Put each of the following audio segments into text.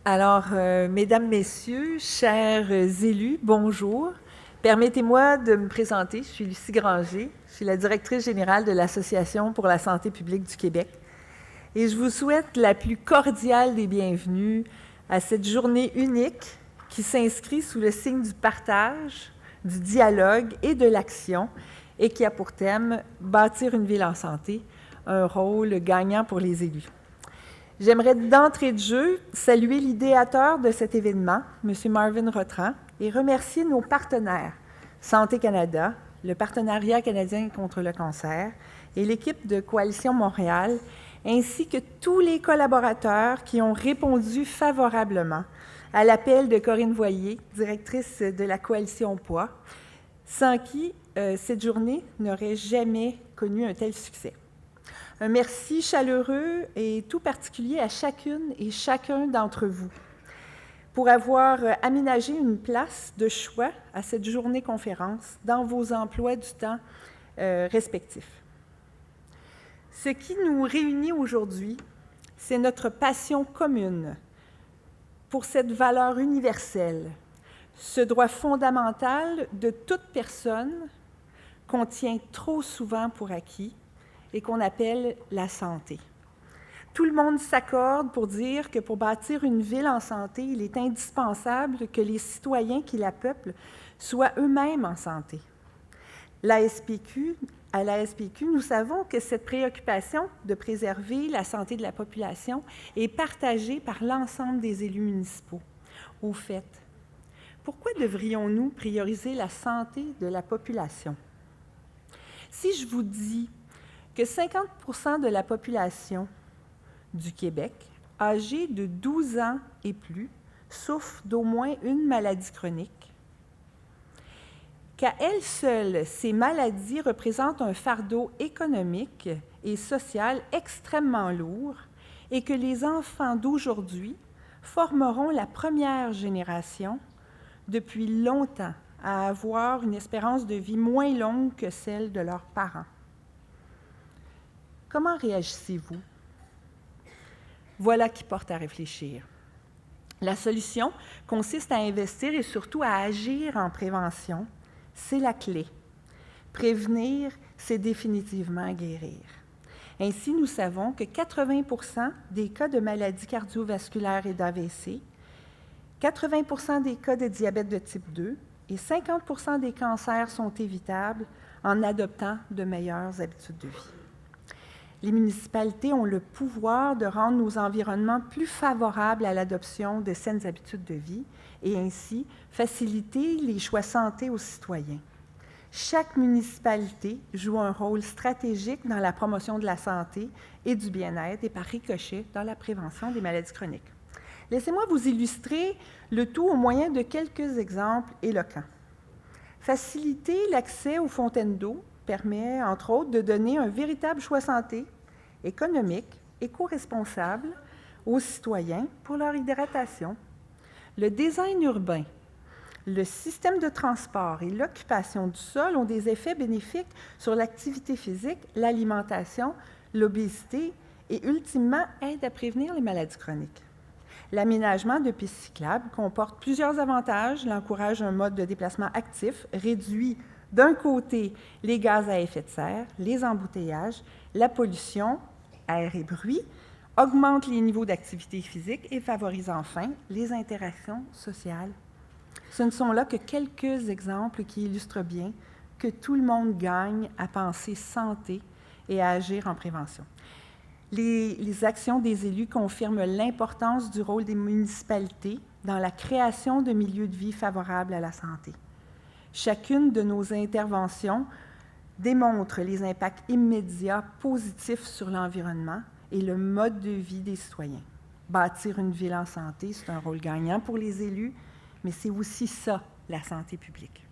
Mesdames, Messieurs, chers élus, bonjour. Permettez-moi de me présenter. Je suis Lucie Granger. Je suis la directrice générale de l'Association pour la santé publique du Québec. Et je vous souhaite la plus cordiale des bienvenues à cette journée unique qui s'inscrit sous le signe du partage, du dialogue et de l'action et qui a pour thème « Bâtir une ville en santé, un rôle gagnant pour les élus ». J'aimerais d'entrée de jeu saluer l'idéateur de cet événement, M. Marvin Rotran, et remercier nos partenaires, Santé Canada, le Partenariat canadien contre le cancer et l'équipe de Coalition Montréal, ainsi que tous les collaborateurs qui ont répondu favorablement à l'appel de Corinne Voyer, directrice de la Coalition Poids, sans qui cette journée n'aurait jamais connu un tel succès. Un merci chaleureux et tout particulier à chacune et chacun d'entre vous pour avoir aménagé une place de choix à cette journée conférence dans vos emplois du temps respectifs. Ce qui nous réunit aujourd'hui, c'est notre passion commune pour cette valeur universelle, ce droit fondamental de toute personne qu'on tient trop souvent pour acquis et qu'on appelle la santé. Tout le monde s'accorde pour dire que pour bâtir une ville en santé, il est indispensable que les citoyens qui la peuplent soient eux-mêmes en santé. À l'ASPQ, nous savons que cette préoccupation de préserver la santé de la population est partagée par l'ensemble des élus municipaux. Au fait, pourquoi devrions-nous prioriser la santé de la population? Si je vous dis que 50% de la population du Québec, âgée de 12 ans et plus, souffre d'au moins une maladie chronique, qu'à elles seules, ces maladies représentent un fardeau économique et social extrêmement lourd et que les enfants d'aujourd'hui formeront la première génération depuis longtemps à avoir une espérance de vie moins longue que celle de leurs parents. Comment réagissez-vous? Voilà qui porte à réfléchir. La solution consiste à investir et surtout à agir en prévention. C'est la clé. Prévenir, c'est définitivement guérir. Ainsi, nous savons que 80% des cas de maladies cardiovasculaires et d'AVC, 80% des cas de diabète de type 2 et 50% des cancers sont évitables en adoptant de meilleures habitudes de vie. Les municipalités ont le pouvoir de rendre nos environnements plus favorables à l'adoption de saines habitudes de vie et ainsi faciliter les choix santé aux citoyens. Chaque municipalité joue un rôle stratégique dans la promotion de la santé et du bien-être et par ricochet dans la prévention des maladies chroniques. Laissez-moi vous illustrer le tout au moyen de quelques exemples éloquents. Faciliter l'accès aux fontaines d'eau permet, entre autres, de donner un véritable choix santé, économique, éco-responsable aux citoyens pour leur hydratation. Le design urbain, le système de transport et l'occupation du sol ont des effets bénéfiques sur l'activité physique, l'alimentation, l'obésité et, ultimement, aident à prévenir les maladies chroniques. L'aménagement de pistes cyclables comporte plusieurs avantages. Il encourage un mode de déplacement actif, réduit d'un côté les gaz à effet de serre, les embouteillages, la pollution, air et bruit, augmente les niveaux d'activité physique et favorise enfin les interactions sociales. Ce ne sont là que quelques exemples qui illustrent bien que tout le monde gagne à penser santé et à agir en prévention. Les actions des élus confirment l'importance du rôle des municipalités dans la création de milieux de vie favorables à la santé. Chacune de nos interventions démontre les impacts immédiats positifs sur l'environnement et le mode de vie des citoyens. Bâtir une ville en santé, c'est un rôle gagnant pour les élus, mais c'est aussi ça, la santé publique.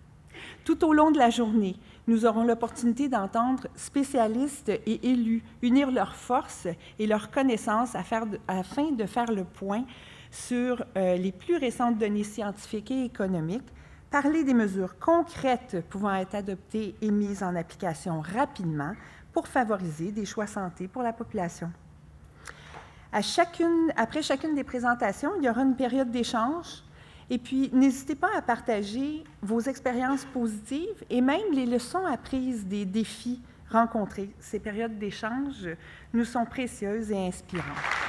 Tout au long de la journée, nous aurons l'opportunité d'entendre spécialistes et élus unir leurs forces et leurs connaissances afin de faire le point sur les plus récentes données scientifiques et économiques, parler des mesures concrètes pouvant être adoptées et mises en application rapidement pour favoriser des choix santé pour la population. Après chacune des présentations, il y aura une période d'échange. Et puis, n'hésitez pas à partager vos expériences positives et même les leçons apprises des défis rencontrés. Ces périodes d'échange nous sont précieuses et inspirantes.